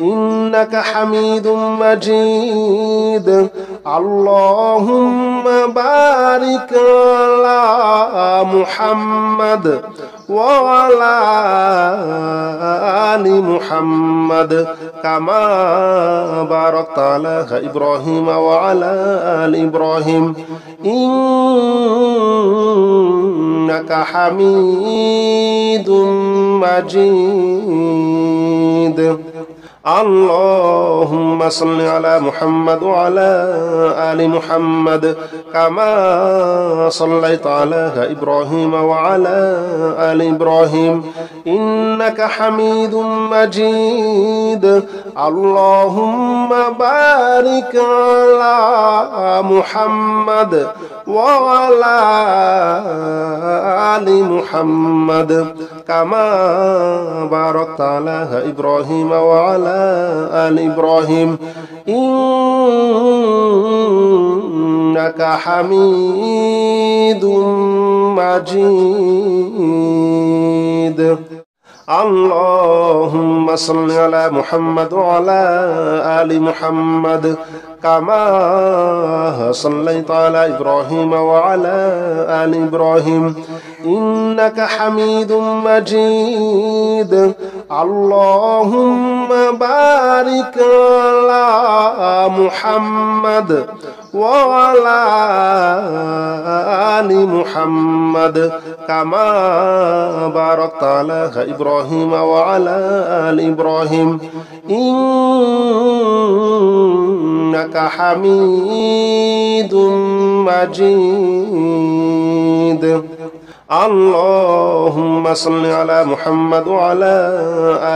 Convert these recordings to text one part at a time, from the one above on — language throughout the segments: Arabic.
إنك حميد مجيد اللهم بارك على محمد وعلى آل محمد كما باركت على إبراهيم وعلى آل إبراهيم إنك حميد مجيد اللهم صل على محمد وعلى آل محمد كما صليت على إبراهيم وعلى آل إبراهيم إنك حميد مجيد اللهم بارك على محمد وعلى آل محمد كما باركت على إبراهيم وعلى آل إبراهيم إنك حميد مجيد اللهم صل على محمد وعلى آل محمد كما صليت على إبراهيم وعلى آل إبراهيم إنك حميد مجيد اللهم بارك على محمد وعلى آل محمد كما باركت على إبراهيم وعلى آل إبراهيم إنك حميد مجيد اللهم صل على محمد وعلى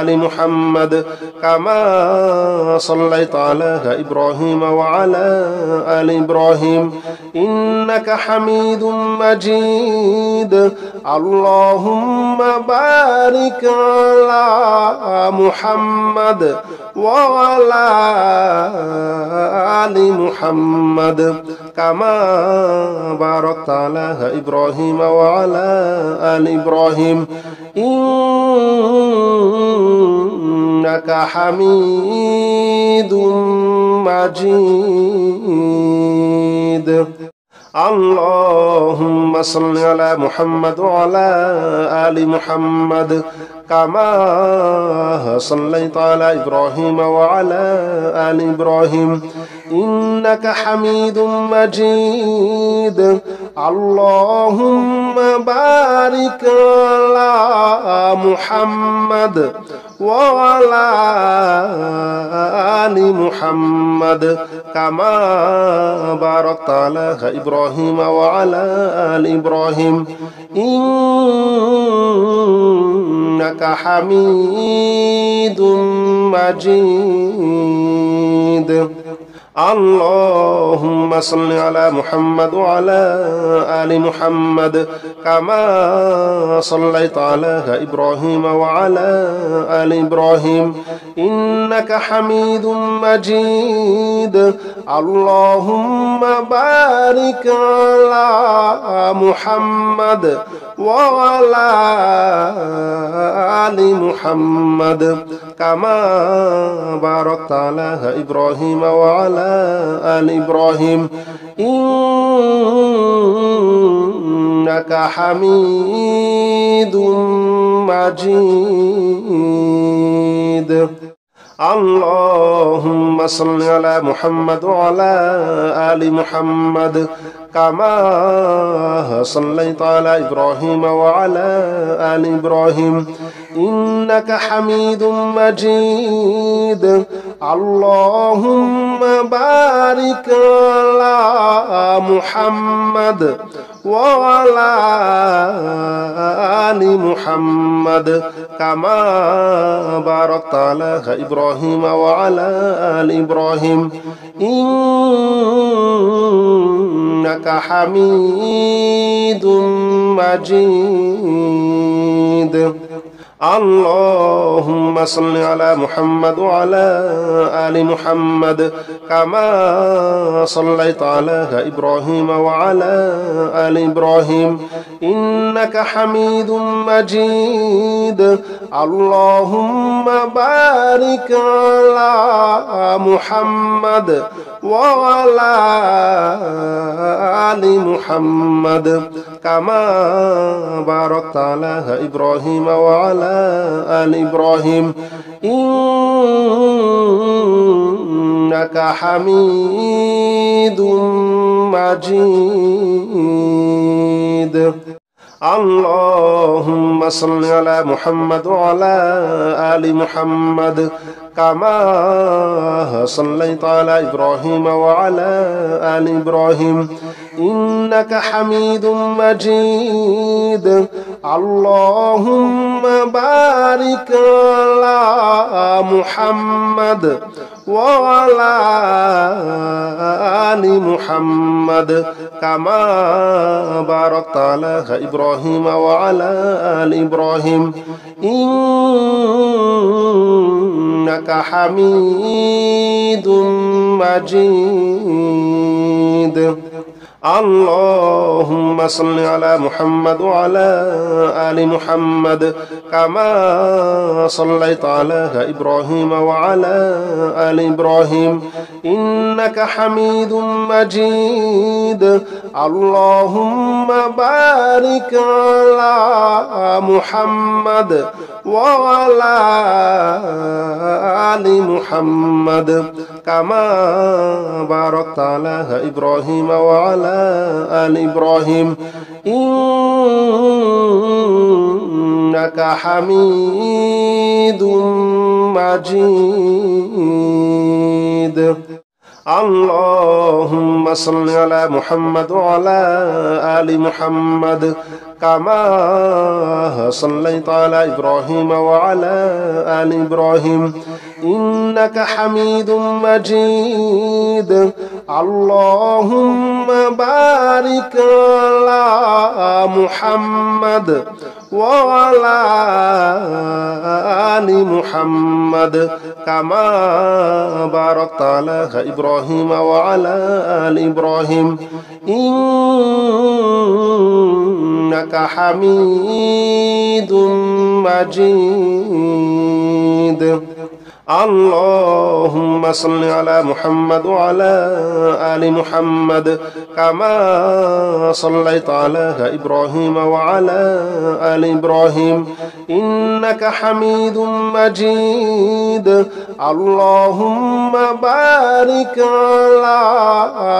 آل محمد كما صليت على إبراهيم وعلى آل إبراهيم إنك حميد مجيد اللهم بارك على محمد وعلى آل محمد كما باركت على إبراهيم وعلى آل إبراهيم إنك حميد مجيد اللهم صل على محمد وعلى آل محمد كما صليت على إبراهيم وعلى آل إبراهيم إنك حميد مجيد اللهم بارك على محمد وعلى آل محمد كما باركت على إبراهيم وعلى آل إبراهيم إنك حميد مجيد اللهم صل على محمد وعلى آل محمد كما صليت على إبراهيم وعلى آل إبراهيم إنك حميد مجيد اللهم بارك على محمد وعلى آل محمد كما باركت على إبراهيم وعلى آل إبراهيم إنك حميد مجيد اللهم صل على محمد وعلى آل محمد كما صليت على إبراهيم وعلى آل إبراهيم إنك حميد مجيد اللهم بارك على محمد وعلى آل محمد كما باركت على إبراهيم وعلى آل إبراهيم إنك حميد مجيد اللهم صل على محمد وعلى آل محمد كما صليت على إبراهيم وعلى آل إبراهيم إنك حميد مجيد اللهم بارك على محمد وعلى آل محمد كما باركت على إبراهيم وعلى آل إبراهيم إنك حميد مجيد اللهم صل على محمد وعلى آل محمد كما صليت على إبراهيم وعلى آل إبراهيم إنك حميد مجيد اللهم بارك على محمد وعلى آل محمد كما باركت على إبراهيم وعلى آل إبراهيم إنك حميد مجيد اللهم صل على محمد وعلى آل محمد كما صليت على إبراهيم وعلى آل إبراهيم إنك حميد مجيد اللهم بارك على محمد وعلى آل محمد كما باركت على إبراهيم وعلى آل إبراهيم إنك حميد مجيد اللهم صل على محمد وعلى آل محمد كما صليت على إبراهيم وعلى آل إبراهيم إنك حميد مجيد اللهم بارك على محمد وعلى آل محمد كما باركت على إبراهيم وعلى آل إبراهيم إنك حميد مجيد اللهم صل على محمد وعلى آل محمد كما صليت على إبراهيم وعلى آل إبراهيم إنك حميد مجيد اللهم بارك على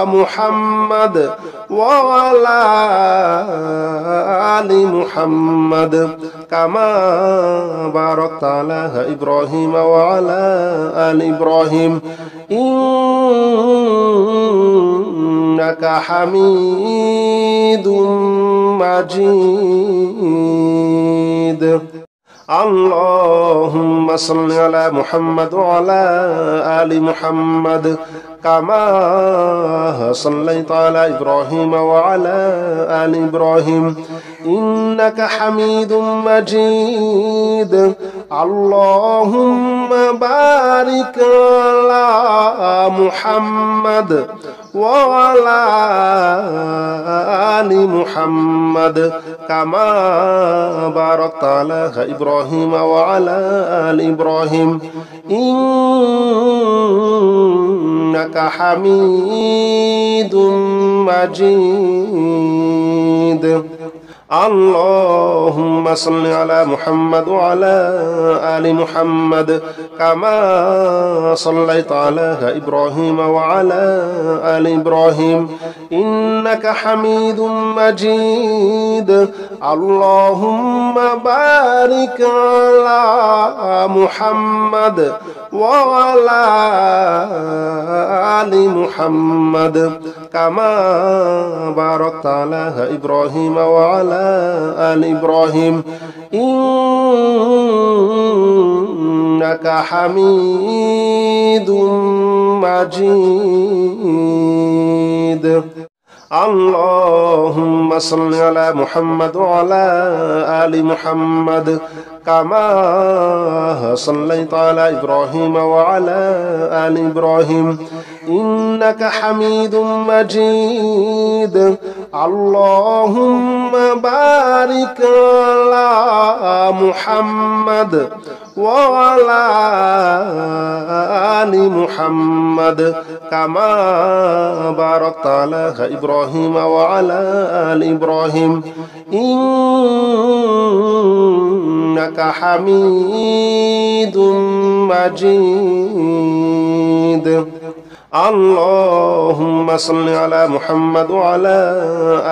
محمد وعلى آل محمد كما باركت على إبراهيم وعلى آل إبراهيم إنك حميد مجيد اللهم صل على محمد وعلى آل محمد كما صليت على إبراهيم وعلى آل إبراهيم إنك حميد مجيد اللهم بارك على محمد وعلى آل محمد كما باركت على إبراهيم وعلى آل إبراهيم إنك حميد مجيد اللهم صل على محمد وعلى آل محمد كما صليت على إبراهيم وعلى آل إبراهيم إنك حميد مجيد اللهم بارك على محمد وعلى آل محمد كما باركت على إبراهيم وعلى آل إبراهيم إنك حميد مجيد اللهم صل على محمد وعلى آل محمد كما صليت على إبراهيم وعلى آل إبراهيم إنك حميد مجيد اللهم بارك على محمد وعلى آل محمد كما باركت على إبراهيم وعلى آل إبراهيم إنك حميد مجيد اللهم صل على محمد وعلى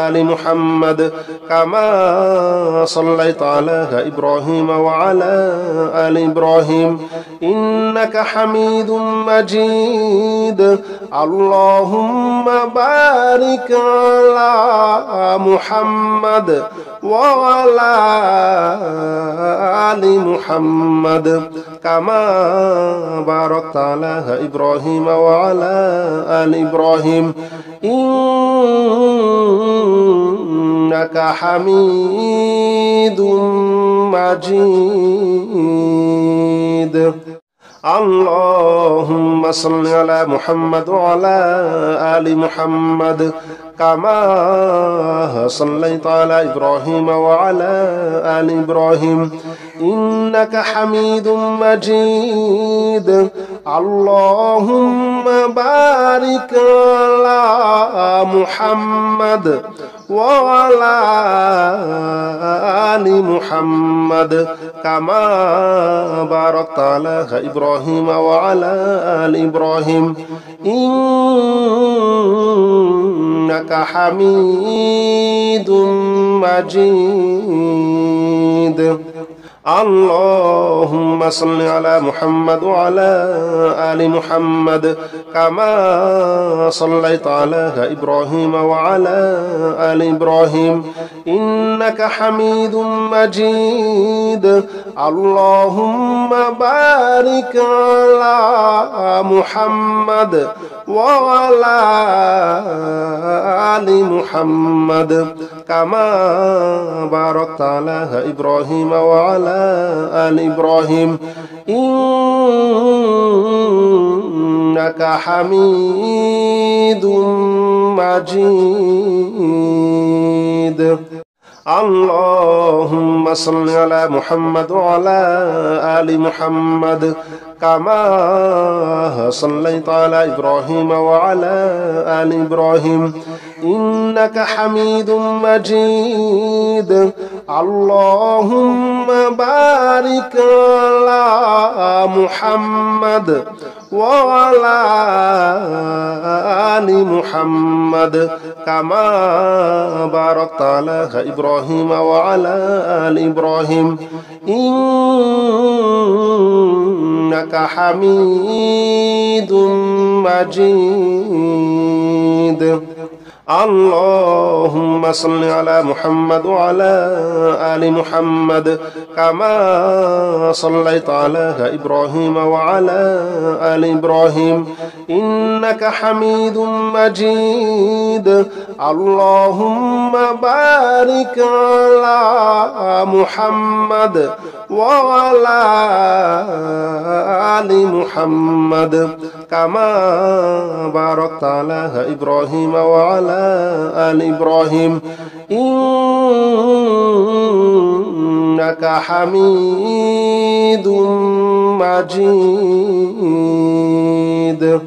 آل محمد كما صليت على إبراهيم وعلى آل إبراهيم إنك حميد مجيد اللهم بارك على محمد وعلى آل محمد كما باركت على إبراهيم وعلى آل إبراهيم إنك حميد مجيد اللهم صل على محمد وعلى آل محمد كما صليت على إبراهيم وعلى آل إبراهيم إنك حميد مجيد اللهم بارك على محمد وعلى آل محمد كما باركت على إبراهيم وعلى آل إبراهيم إنك حميد مجيد اللهم صل على محمد وعلى آل محمد كما صليت على إبراهيم وعلى آل إبراهيم إنك حميد مجيد اللهم بارك على محمد وعلى آل محمد كما باركت على إبراهيم وعلى آل إبراهيم إنك حميد مجيد اللهم صل على محمد وعلى آل محمد كما صليت على إبراهيم وعلى آل إبراهيم إنك حميد مجيد اللهم بارك على محمد وعلى آل محمد كما باركت على إبراهيم وعلى آل إبراهيم إنك حميد مجيد اللهم صل على محمد وعلى آل محمد كما صليت على إبراهيم وعلى آل إبراهيم إنك حميد مجيد اللهم بارك على محمد وعلى آل محمد كما باركت على إبراهيم وعلى آل إبراهيم إنك حميد مجيد